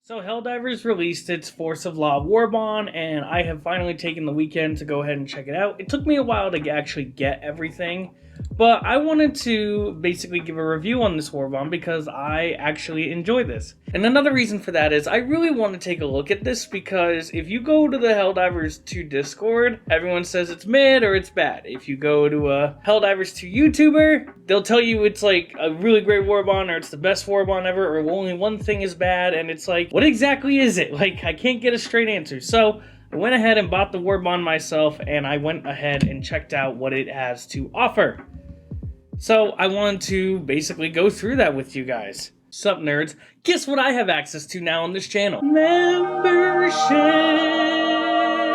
So Helldivers released its Force of Law Warbond, and I have finally taken the weekend to go ahead and check it out. It took me a while to actually get everything, but I wanted to basically give a review on this Warbond because I actually enjoy this. And another reason for that is I really want to take a look at this because if you go to the Helldivers 2 Discord, everyone says it's mid or it's bad. If you go to a Helldivers 2 YouTuber, they'll tell you it's like a really great Warbond or it's the best Warbond ever or only one thing is bad, and it's like, what exactly is it? Like, I can't get a straight answer. So I went ahead and bought the Warbond myself, and I went ahead and checked out what it has to offer. So I wanted to basically go through that with you guys. Sup nerds, guess what I have access to now on this channel? Membership!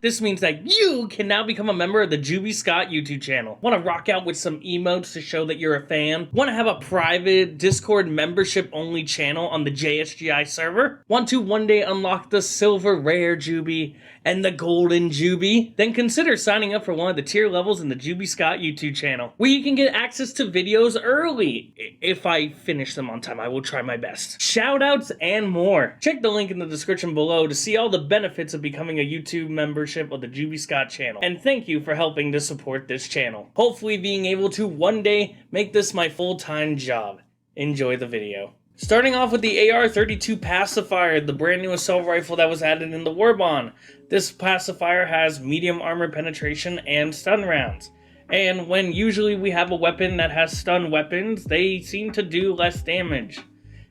This means that you can now become a member of the Juby Scott YouTube channel. Want to rock out with some emotes to show that you're a fan? Want to have a private Discord membership only channel on the JSGI server? Want to one day unlock the silver rare Juby and the golden Juby? Then consider signing up for one of the tier levels in the Juby Scott YouTube channel, where you can get access to videos early. If I finish them on time, I will try my best. Shoutouts and more. Check the link in the description below to see all the benefits of becoming a YouTube membership of the Juby Scott channel. And thank you for helping to support this channel. Hopefully being able to one day make this my full-time job. Enjoy the video. Starting off with the AR-32 pacifier, the brand new assault rifle that was added in the Warbond. This pacifier has medium armor penetration and stun rounds. And when usually we have a weapon that has stun weapons, they seem to do less damage.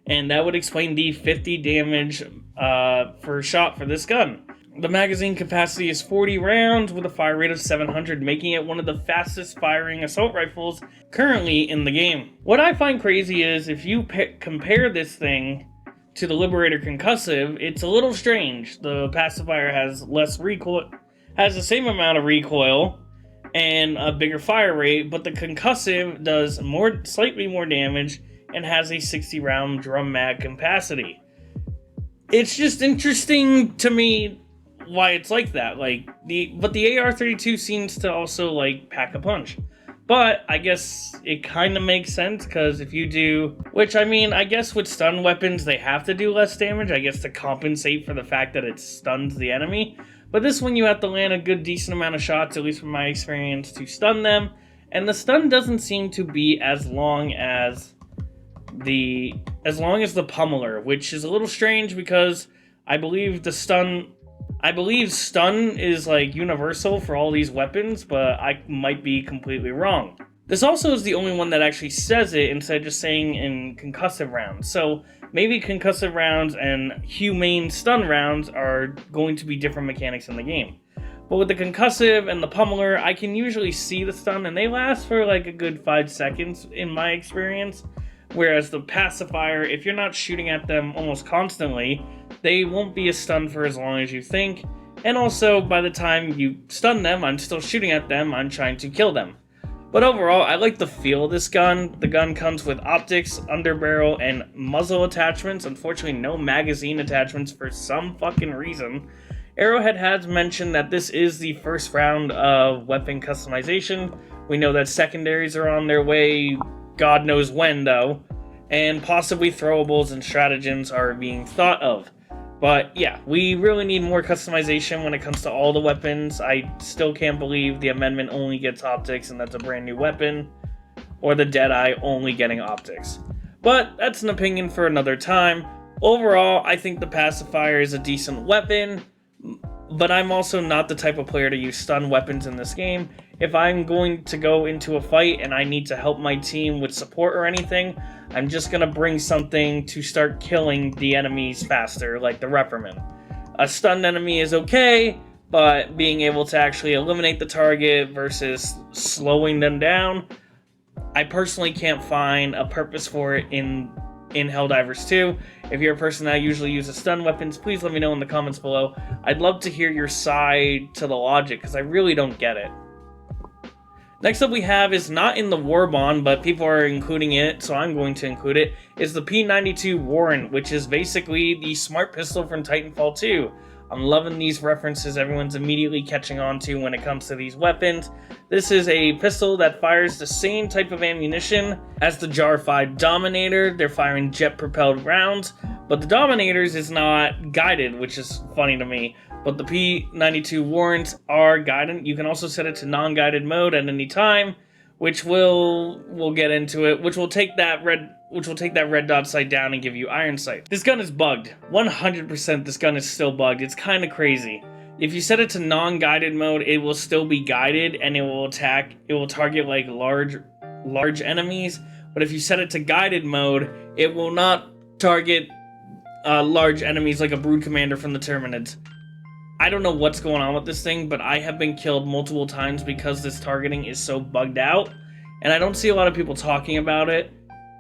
And that would explain the 50 damage per shot for this gun. The magazine capacity is 40 rounds with a fire rate of 700, making it one of the fastest firing assault rifles currently in the game. What I find crazy is if you compare this thing to the Liberator Concussive, it's a little strange. The pacifier has less recoil, has the same amount of recoil and a bigger fire rate, but the Concussive does slightly more damage and has a 60 round drum mag capacity. It's just interesting to me why it's like that. But the AR-32 seems to also pack a punch. But I guess it kind of makes sense because if you do, which I mean, I guess with stun weapons they have to do less damage, I guess to compensate for the fact that it stuns the enemy. But this one you have to land a good decent amount of shots, at least from my experience, to stun them. And the stun doesn't seem to be as long as the pummeler, which is a little strange because I believe stun is universal for all these weapons, but I might be completely wrong. This also is the only one that actually says it instead of just saying in concussive rounds. So maybe concussive rounds and humane stun rounds are going to be different mechanics in the game. But with the concussive and the pummeler, I can usually see the stun and they last for a good 5 seconds in my experience. Whereas the pacifier, if you're not shooting at them almost constantly, they won't be a stun for as long as you think. And also, by the time you stun them, I'm still shooting at them, I'm trying to kill them. But overall, I like the feel of this gun. The gun comes with optics, underbarrel, and muzzle attachments. Unfortunately, no magazine attachments for some fucking reason. Arrowhead has mentioned that this is the first round of weapon customization. We know that secondaries are on their way, God knows when though, and possibly throwables and stratagems are being thought of. But yeah, we really need more customization when it comes to all the weapons. I still can't believe the amendment only gets optics and that's a brand new weapon, or the Deadeye only getting optics. But that's an opinion for another time. Overall, I think the pacifier is a decent weapon, but I'm also not the type of player to use stun weapons in this game. If I'm going to go into a fight and I need to help my team with support or anything, I'm just going to bring something to start killing the enemies faster, like the Reprimand. A stunned enemy is okay, but being able to actually eliminate the target versus slowing them down, I personally can't find a purpose for it in Helldivers 2. If you're a person that usually uses stun weapons, please let me know in the comments below. I'd love to hear your side to the logic, because I really don't get it. Next up we have is not in the Warbond, but people are including it, so I'm going to include it, is the P92 Warrant, which is basically the smart pistol from Titanfall 2. I'm loving these references everyone's immediately catching on to when it comes to these weapons. This is a pistol that fires the same type of ammunition as the Jar 5 Dominator. They're firing jet-propelled rounds, But the Dominators is not guided, which is funny to me. But the P92 warrants are guided. You can also set it to non-guided mode at any time, which we'll get into it, which will take that red dot sight down and give you iron sight. This gun is bugged. 100% this gun is still bugged. It's kind of crazy. If you set it to non-guided mode, it will still be guided and it will target like large enemies. But if you set it to guided mode, it will not target large enemies like a Brood Commander from the Terminids. I don't know what's going on with this thing, but I have been killed multiple times because this targeting is so bugged out, and I don't see a lot of people talking about it,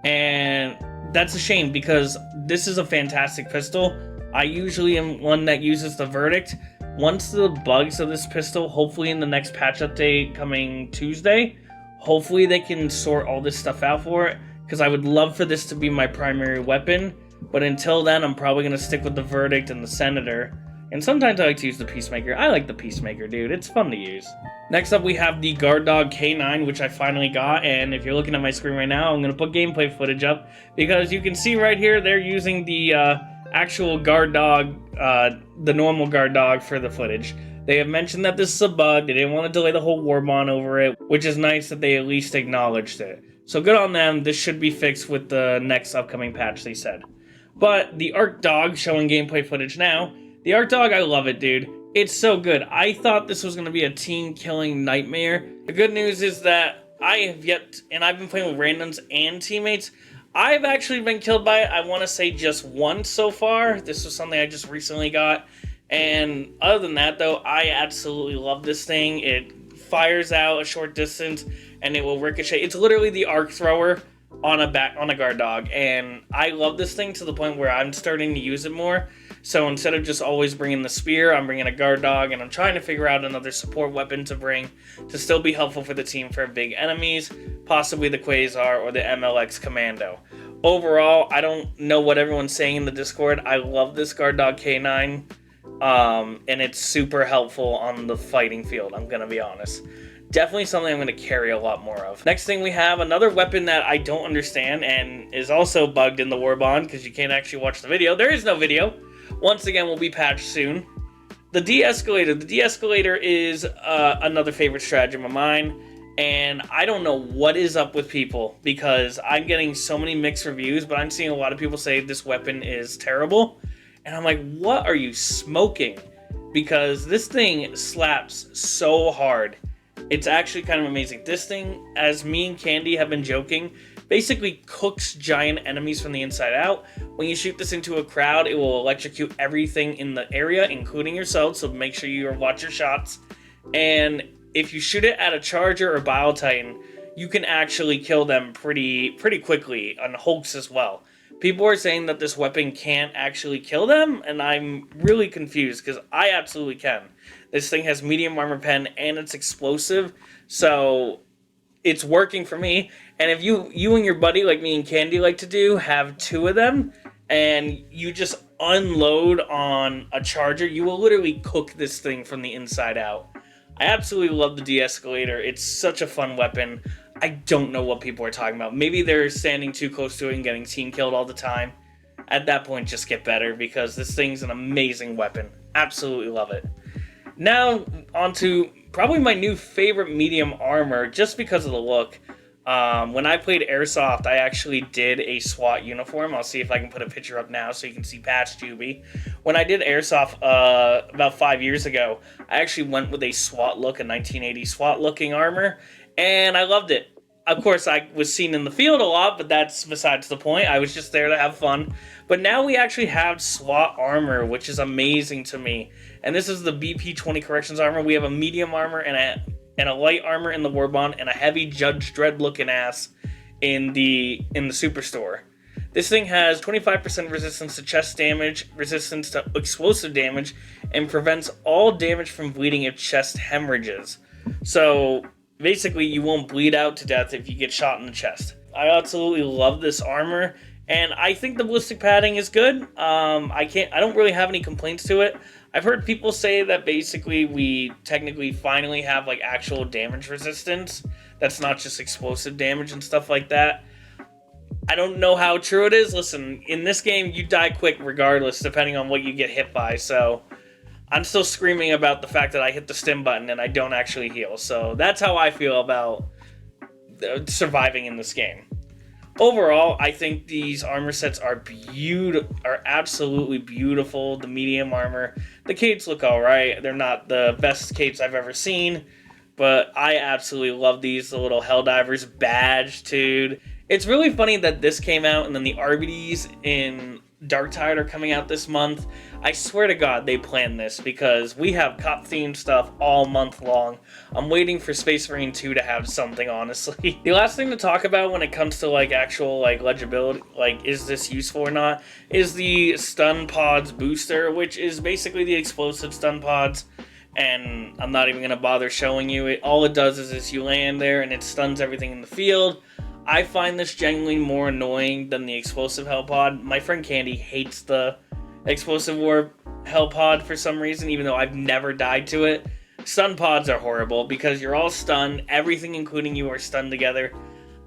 and that's a shame because this is a fantastic pistol. I usually am one that uses the Verdict. Once the bugs of this pistol, hopefully in the next patch update coming Tuesday, hopefully they can sort all this stuff out for it, because I would love for this to be my primary weapon, but until then I'm probably going to stick with the Verdict and the Senator. And sometimes I like to use the Peacemaker. I like the Peacemaker, dude. It's fun to use. Next up, we have the Guard Dog K9, which I finally got. And if you're looking at my screen right now, I'm going to put gameplay footage up. Because you can see right here, they're using the actual Guard Dog, the normal Guard Dog for the footage. They have mentioned that this is a bug. They didn't want to delay the whole Warbond over it, which is nice that they at least acknowledged it. So good on them. This should be fixed with the next upcoming patch, they said. But the Arc Dog, showing gameplay footage now. The Arc Dog, I love it, dude. It's so good. I thought this was going to be a team-killing nightmare. The good news is that I have yet, and I've been playing with randoms and teammates, I've actually been killed by it, I want to say just once so far. This was something I just recently got. And other than that, though, I absolutely love this thing. It fires out a short distance, and it will ricochet. It's literally the arc thrower on a guard dog, and I love this thing to the point where I'm starting to use it more. So instead of just always bringing the spear, I'm bringing a guard dog, and I'm trying to figure out another support weapon to bring to still be helpful for the team for big enemies, possibly the Quasar or the MLX Commando. Overall, I don't know what everyone's saying in the Discord. I love this guard dog K9, and it's super helpful on the fighting field, I'm gonna be honest. Definitely something I'm going to carry a lot more of. Next thing we have another weapon that I don't understand and is also bugged in the Warbond because you can't actually watch the video. There is no video. Once again, will be patched soon. The De-Escalator. The De-Escalator is another favorite stratagem of mine, and I don't know what is up with people because I'm getting so many mixed reviews, but I'm seeing a lot of people say this weapon is terrible, and I'm like, what are you smoking? Because this thing slaps so hard. It's actually kind of amazing. This thing, as me and Candy have been joking, basically cooks giant enemies from the inside out. When you shoot this into a crowd, it will electrocute everything in the area, including yourself, so make sure you watch your shots. And if you shoot it at a Charger or Bile Titan, you can actually kill them pretty quickly, on Hulks as well. People are saying that this weapon can't actually kill them, and I'm really confused, because I absolutely can. This thing has medium armor pen, and it's explosive, so it's working for me. And if you and your buddy, like me and Candy like to do, have two of them, and you just unload on a Charger, you will literally cook this thing from the inside out. I absolutely love the De-Escalator. It's such a fun weapon. I don't know what people are talking about. Maybe they're standing too close to it and getting team killed all the time. At that point, just get better, because this thing's an amazing weapon. Absolutely love it. Now, onto probably my new favorite medium armor, just because of the look. When I played Airsoft, I actually did a SWAT uniform. I'll see if I can put a picture up now so you can see past Juby. When I did Airsoft about 5 years ago, I actually went with a SWAT look, a 1980 SWAT looking armor, and I loved it. Of course, I was seen in the field a lot, but that's besides the point. I was just there to have fun. But now we actually have SWAT armor, which is amazing to me. And this is the BP-20 Corrections armor. We have a medium armor and a light armor in the Warbond, and a heavy Judge Dredd looking ass in the Superstore. This thing has 25% resistance to chest damage, resistance to explosive damage, and prevents all damage from bleeding if chest hemorrhages. So basically, you won't bleed out to death if you get shot in the chest. I absolutely love this armor, and I think the ballistic padding is good. I don't really have any complaints to it. I've heard people say that basically we technically finally have like actual damage resistance. That's not just explosive damage and stuff like that. I don't know how true it is. Listen, in this game, you die quick regardless, depending on what you get hit by, so I'm still screaming about the fact that I hit the stim button and I don't actually heal, so that's how I feel about surviving in this game. Overall, I think these armor sets are absolutely beautiful. The medium armor, the capes look alright. They're not the best capes I've ever seen, but I absolutely love these. The little Helldivers badge, dude. It's really funny that this came out and then the RBDs in Darktide are coming out this month. I swear to God they planned this because we have cop-themed stuff all month long. I'm waiting for Space Marine 2 to have something, honestly. The last thing to talk about when it comes to like actual like legibility, like is this useful or not, is the stun pods booster, which is basically the explosive stun pods. And I'm not even going to bother showing you it. All it does is you land there and it stuns everything in the field. I find this genuinely more annoying than the explosive hell pod. My friend Candy hates the explosive war hell pod for some reason, even though I've never died to it. Stun pods are horrible because you're all stunned. Everything including you are stunned together.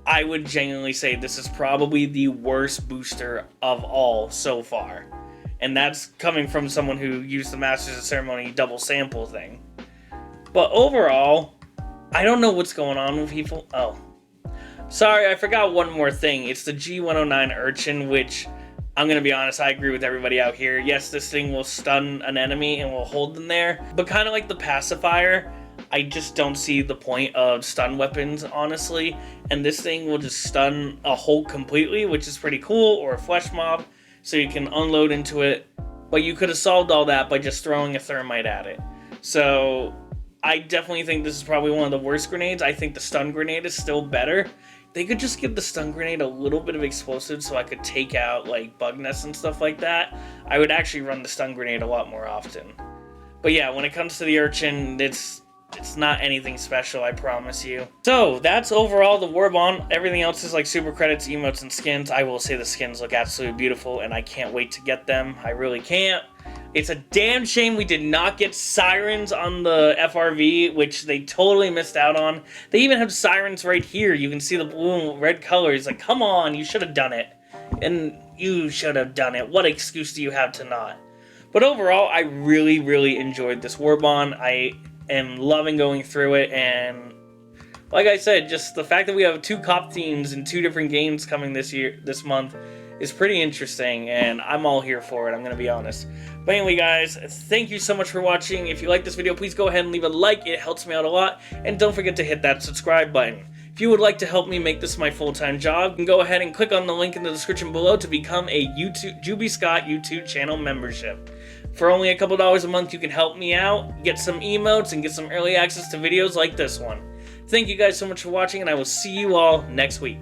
I would genuinely say this is probably the worst booster of all so far. And that's coming from someone who used the Masters of Ceremony double sample thing. But overall, I don't know what's going on with people. Oh. Sorry, I forgot one more thing. It's the G109 Urchin, which, I'm going to be honest, I agree with everybody out here. Yes, this thing will stun an enemy and will hold them there. But kind of like the pacifier, I just don't see the point of stun weapons, honestly. And this thing will just stun a Hulk completely, which is pretty cool, or a flesh mob, so you can unload into it. But you could have solved all that by just throwing a thermite at it. So I definitely think this is probably one of the worst grenades. I think the stun grenade is still better. They could just give the stun grenade a little bit of explosive so I could take out like bug nests and stuff like that. I would actually run the stun grenade a lot more often. But yeah, when it comes to the Urchin, it's not anything special, I promise you. So that's overall the Warbond. Everything else is like super credits, emotes, and skins. I will say the skins look absolutely beautiful and I can't wait to get them. I really can't. It's a damn shame we did not get sirens on the FRV, which they totally missed out on. They even have sirens right here. You can see the blue and red colors. Like, come on, you should have done it. And you should have done it. What excuse do you have to not? But overall, I really, really enjoyed this Warbond. I am loving going through it, and like I said, just the fact that we have 2 cop themes in 2 different games coming this month is pretty interesting, and I'm all here for it, I'm gonna be honest. But anyway, guys, thank you so much for watching. If you like this video, please go ahead and leave a like. It helps me out a lot, and don't forget to hit that subscribe button. If you would like to help me make this my full-time job, you can go ahead and click on the link in the description below to become a Juby Scott YouTube channel membership. For only a couple dollars a month, you can help me out, get some emotes, and get some early access to videos like this one. Thank you guys so much for watching, and I will see you all next week.